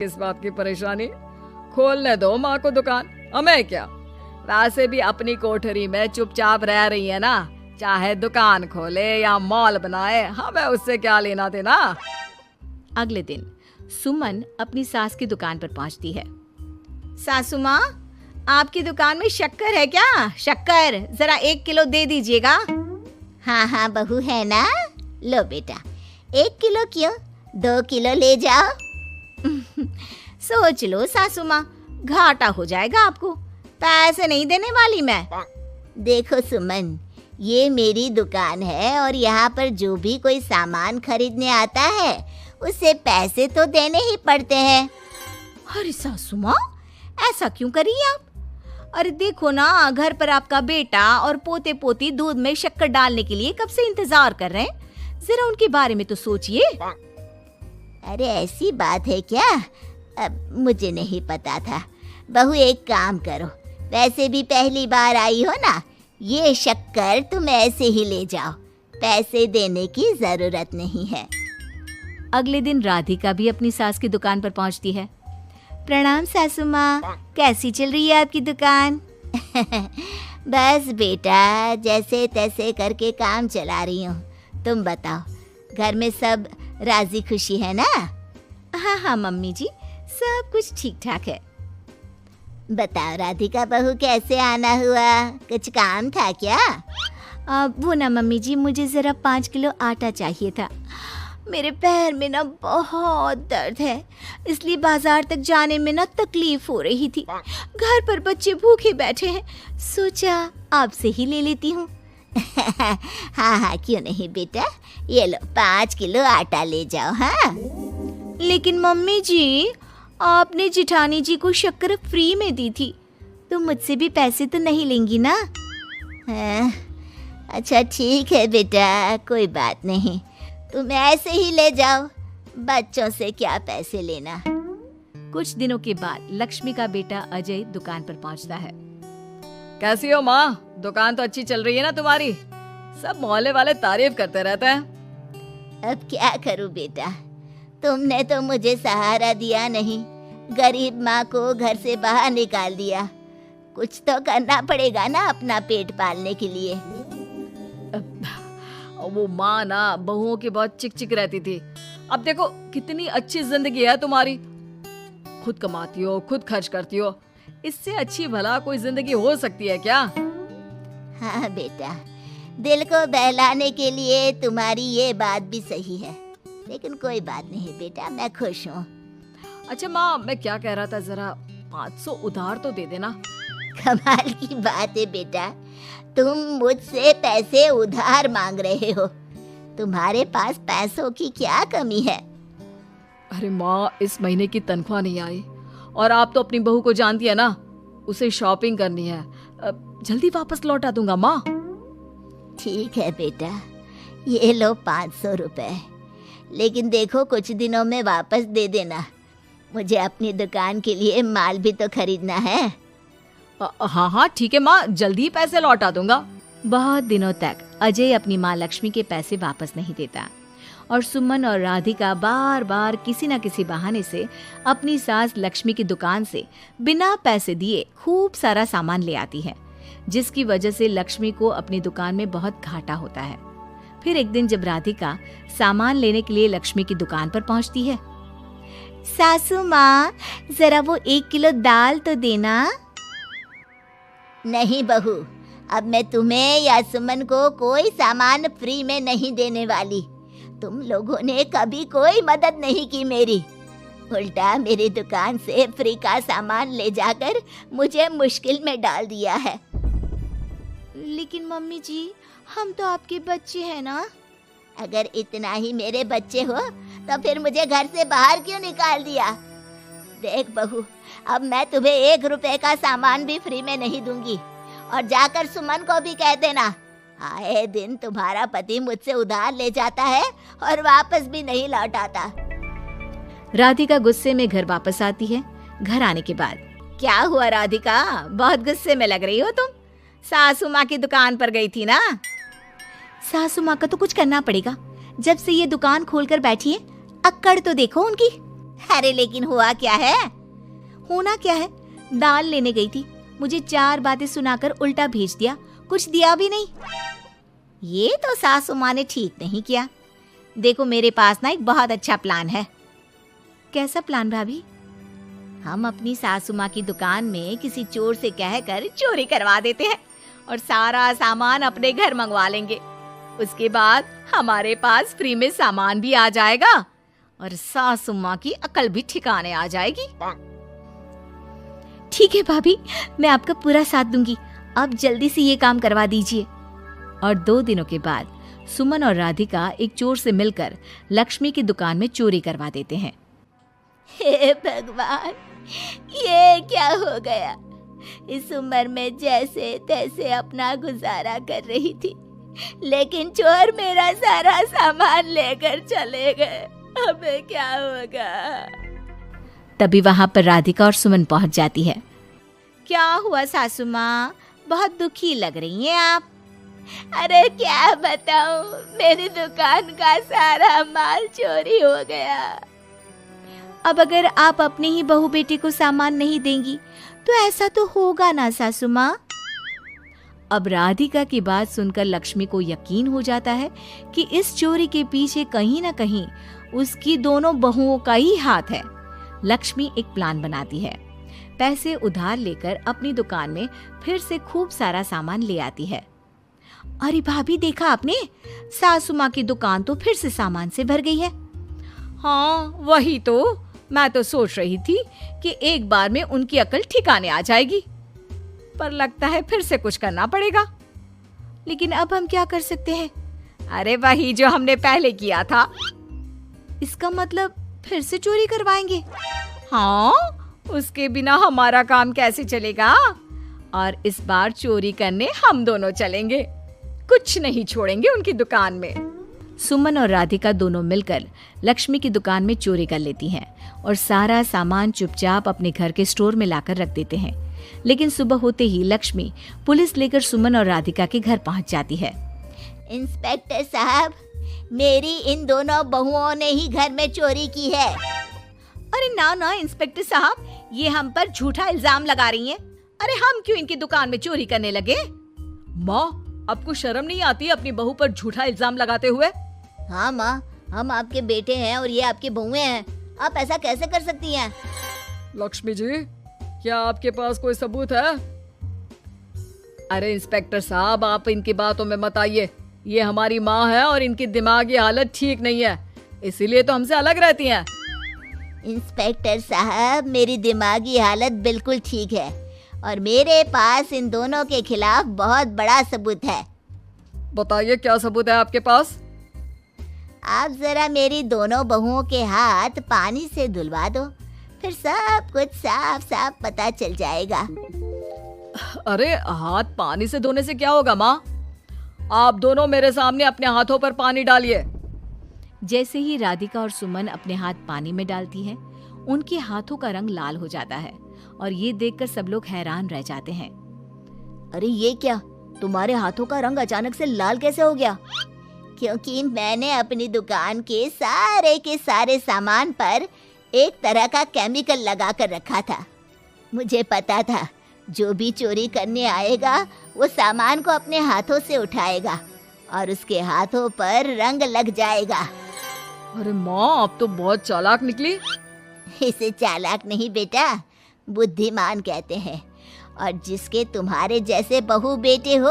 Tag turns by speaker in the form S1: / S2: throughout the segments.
S1: किस बात की परेशानी? खोलने दो माँ को दुकान, हमें क्या। वैसे भी अपनी कोठरी में चुपचाप रह रही है ना, चाहे दुकान खोले या मॉल बनाए, हमें उससे क्या लेना देना।
S2: अगले दिन सुमन अपनी सास की दुकान पर पहुंचती है। सासू माँ, आपकी दुकान में शक्कर है क्या? शक्कर जरा 1 किलो दे दीजिएगा।
S3: हाँ हाँ बहू, है ना। लो बेटा, 1 किलो क्यों, 2 किलो ले जाओ।
S2: सोच लो सासू माँ, घाटा हो जाएगा आपको, पैसे नहीं देने वाली मैं।
S3: देखो सुमन, ये मेरी दुकान है और यहाँ पर जो भी कोई सामान खरीदने आता है उसे पैसे तो देने ही पड़ते हैं।
S2: अरे सासू माँ, ऐसा क्यों कर रही हैं आप? अरे देखो ना, घर पर आपका बेटा और पोते पोती दूध में शक्कर डालने के लिए कब से इंतजार कर रहे हैं, जरा उनके बारे में तो सोचिए।
S3: अरे ऐसी बात है क्या? अब मुझे नहीं पता था। बहू एक काम करो, वैसे भी पहली बार आई हो ना, ये शक्कर तुम ऐसे ही ले जाओ, पैसे देने की जरूरत नहीं है।
S2: अगले दिन राधिका भी अपनी सास की दुकान पर पहुंचती है। प्रणाम सासू माँ, कैसी चल रही है आपकी दुकान?
S3: बस बेटा, जैसे तैसे करके काम चला रही हूँ। तुम बताओ, घर में सब राजी खुशी है ना?
S2: हाँ हाँ मम्मी जी, सब कुछ ठीक ठाक है।
S3: बताओ राधिका बहू, कैसे आना हुआ? कुछ काम था क्या?
S2: वो ना मम्मी जी, मुझे जरा 5 किलो आटा चाहिए था। मेरे पैर में ना बहुत दर्द है, इसलिए बाजार तक जाने में ना तकलीफ हो रही थी। घर पर बच्चे भूखे बैठे हैं, सोचा आपसे ही ले लेती हूँ।
S3: हाँ हाँ, क्यों नहीं बेटा, ये लो 5 किलो आटा ले जाओ। हाँ
S2: लेकिन मम्मी जी, आपने जिठानी जी को शक्कर फ्री में दी थी, तो मुझसे भी पैसे तो नहीं लेंगी ना?
S3: हाँ, अच्छा ठीक है बेटा, कोई बात नहीं, तुम ऐसे ही ले जाओ, बच्चों से क्या पैसे लेना।
S2: कुछ दिनों के बाद लक्ष्मी का बेटा अजय दुकान पर पहुंचता है।
S1: कैसी हो माँ? दुकान तो अच्छी चल रही है ना तुम्हारी, सब मोहल्ले वाले तारीफ करते रहते हैं।
S3: अब क्या करूं बेटा, तुमने तो मुझे सहारा दिया नहीं, गरीब माँ को घर से बाहर निकाल दिया। कुछ तो करना पड़ेगा ना अपना पेट पालने के लिए।
S1: वो माँ ना बहुओं की बहुत चिक चिक रहती थी, अब देखो कितनी अच्छी जिंदगी है तुम्हारी, खुद कमाती हो, खुद खर्च करती हो, इससे अच्छी भला कोई जिंदगी हो सकती है क्या?
S3: हाँ बेटा, दिल को बहलाने के लिए तुम्हारी ये बात भी सही है, लेकिन कोई बात नहीं बेटा, मैं खुश हूँ।
S1: अच्छा माँ, मैं क्या कह रहा था, जरा 500 उधार तो दे देना।
S3: कमाल की बात है बेटा, तुम मुझसे पैसे उधार मांग रहे हो, तुम्हारे पास पैसों की क्या कमी है?
S1: अरे माँ, इस महीने की तनख्वाह नहीं आई और आप तो अपनी बहू को जानती है ना, उसे शॉपिंग करनी है, जल्दी वापस लौटा दूंगा माँ।
S3: ठीक है बेटा, ये लो 500 रुपए, लेकिन देखो कुछ दिनों में वापस दे देना, मुझे अपनी दुकान के लिए माल भी तो खरीदना है।
S1: हाँ हाँ ठीक है माँ, जल्दी पैसे लौटा दूंगा।
S2: बहुत दिनों तक अजय अपनी माँ लक्ष्मी के पैसे वापस नहीं देता और सुमन और राधिका बार बार किसी न किसी बहाने से अपनी सास लक्ष्मी की दुकान से बिना पैसे दिए खूब सारा सामान ले आती है, जिसकी वजह से लक्ष्मी को अपनी दुकान में बहुत घाटा होता है। फिर एक दिन जब राधिका सामान लेने के लिए लक्ष्मी की दुकान पर पहुंचती है। सासू माँ, जरा वो 1 किलो दाल तो देना।
S3: नहीं बहू, अब मैं तुम्हें या सुमन को कोई सामान फ्री में नहीं देने वाली। तुम लोगों ने कभी कोई मदद नहीं की मेरी, उल्टा मेरी दुकान से फ्री का सामान ले जाकर मुझे मुश्किल में डाल दिया है।
S2: लेकिन मम्मी जी, हम तो आपके बच्चे हैं ना?
S3: अगर इतना ही मेरे बच्चे हो तो फिर मुझे घर से बाहर क्यों निकाल दिया? देख बहू, अब मैं तुम्हें 1 रुपए का सामान भी फ्री में नहीं दूंगी, और जाकर सुमन को भी कह देना, आए दिन तुम्हारा पति मुझसे उधार ले जाता है और वापस भी नहीं लौटाता।
S2: राधिका गुस्से में घर वापस आती है। घर आने के बाद, क्या हुआ राधिका, बहुत गुस्से में लग रही हो तुम? सासू माँ की दुकान पर गई थी ना? सासू माँ का तो कुछ करना पड़ेगा, जब से ये दुकान खोलकर बैठी है, अक्कड़ तो देखो उनकी।
S3: अरे लेकिन हुआ क्या है?
S2: होना क्या है, दाल लेने गई थी, मुझे 4 बातें सुनाकर उल्टा भेज दिया, कुछ दिया भी नहीं।
S3: ये तो सासू माँ ने ठीक नहीं किया। देखो मेरे पास ना एक बहुत अच्छा प्लान है।
S2: कैसा प्लान भाभी?
S3: हम अपनी सासू माँ की दुकान में किसी चोर से कहकर चोरी करवा देते हैं और सारा सामान अपने घर मंगवा लेंगे। उसके बाद हमारे पास फ्री में सामान भी आ जाएगा और सासू माँ की अकल भी ठिकाने आ जाएगी।
S2: ठीक है भाभी, मैं आपका पूरा साथ दूंगी। आप जल्दी से ये काम करवा दीजिए। और 2 दिनों के बाद सुमन और राधिका एक चोर से मिलकर लक्ष्मी की दुकान में चोरी करवा देते हैं।
S3: हे भगवान, ये क्या हो गया? इस उम्र में जैसे तैसे अपना गुजारा कर रही थी, लेकिन चोर मेरा सारा सामान लेकर चले गए। अबे क्या होगा?
S2: तभी वहां पर राधिका और सुमन पहुंच जाती है।
S3: क्या हुआ सासू माँ, बहुत दुखी लग रही हैं आप। अरे क्या बताऊं, मेरी दुकान का सारा माल चोरी हो गया।
S2: अब अगर आप अपने ही बहू बेटी को सामान नहीं देंगी तो ऐसा तो होगा ना सासू माँ। अब राधिका की बात सुनकर लक्ष्मी को यकीन हो जाता है कि इस चोरी के पीछे कहीं ना कहीं उसकी दोनों बहुओं का ही हाथ है। लक्ष्मी एक प्लान बनाती है, पैसे उधार लेकर अपनी दुकान में फिर से खूब सारा सामान ले आती है। अरे भाभी, देखा आपने, सासू माँ की दुकान तो फिर से सामान से भर गई है।
S1: हाँ वही तो, मैं तो सोच रही थी कि एक बार में उनकी अकल ठिकाने आ जाएगी, पर लगता है फिर से कुछ करना पड़ेगा।
S2: लेकिन अब हम क्या कर सकते हैं?
S1: अरे वही जो हमने पहले किया था।
S2: इसका मतलब फिर से चोरी करवाएंगे?
S1: हाँ, उसके बिना हमारा काम कैसे चलेगा? और इस बार चोरी करने हम दोनों चलेंगे, कुछ नहीं छोड़ेंगे उनकी दुकान में।
S2: सुमन और राधिका दोनों मिलकर लक्ष्मी की दुकान में चोरी कर लेती हैं और सारा सामान चुपचाप अपने घर के स्टोर में लाकर रख देते हैं। लेकिन सुबह होते ही लक्ष्मी पुलिस लेकर सुमन और राधिका के घर पहुंच जाती है।
S3: इंस्पेक्टर साहब, मेरी इन दोनों बहुओं ने ही घर में चोरी की है।
S1: अरे ना ना इंस्पेक्टर साहब, ये हम पर झूठा इल्जाम लगा रही हैं। अरे हम क्यों इनकी दुकान में चोरी करने लगे? माँ, आपको शर्म नहीं आती अपनी बहू पर झूठा इल्जाम लगाते हुए?
S3: हाँ माँ, हम आपके बेटे हैं और ये आपकी बहुएं हैं, आप ऐसा कैसे कर सकती हैं?
S1: लक्ष्मी जी, क्या आपके पास कोई सबूत है? अरे इंस्पेक्टर साहब, आप इनकी बातों में मत आइए। ये हमारी माँ है और इनकी दिमागी हालत ठीक नहीं है, इसीलिए तो हमसे अलग रहती हैं।
S3: इंस्पेक्टर साहब, मेरी दिमागी हालत बिल्कुल ठीक है और मेरे पास इन दोनों के खिलाफ बहुत बड़ा सबूत है।
S1: बताइए क्या सबूत है आपके पास?
S3: आप जरा मेरी दोनों बहुओं के हाथ पानी से धुलवा दो, फिर सब कुछ साफ साफ पता चल जाएगा।
S1: अरे हाथ पानी से धोने से क्या होगा माँ? आप दोनों मेरे सामने अपने हाथों पर पानी डालिए।
S2: जैसे ही राधिका और सुमन अपने हाथ पानी में डालती हैं, उनके हाथों का रंग लाल हो जाता है और ये देखकर सब लोग हैरान रह जाते हैं।
S3: अरे ये क्या, तुम्हारे हाथों का रंग अचानक से लाल कैसे हो गया? क्योंकि मैंने अपनी दुकान के सारे सामान पर एक तरह का केमिकल लगा कर रखा था। मुझे पता था जो भी चोरी करने आएगा वो सामान को अपने हाथों से उठाएगा और उसके हाथों पर रंग लग जाएगा।
S1: अरे माँ, आप तो बहुत चालाक निकली।
S3: इसे चालाक नहीं बेटा, बुद्धिमान कहते हैं। और जिसके तुम्हारे जैसे बहू बेटे हो,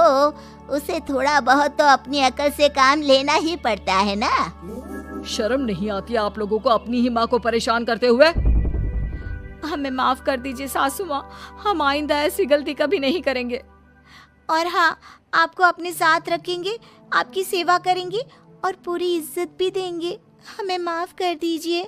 S3: उसे थोड़ा बहुत तो अपनी अकल से काम लेना ही पड़ता है ना।
S1: शर्म नहीं आती आप लोगों को अपनी ही माँ को परेशान करते हुए?
S2: हमें माफ कर दीजिए सासू माँ, हम आइंदा ऐसी गलती कभी नहीं करेंगे। और हाँ, आपको अपने साथ रखेंगे, आपकी सेवा करेंगे और पूरी इज्जत भी देंगे। हमें माफ कर दीजिए।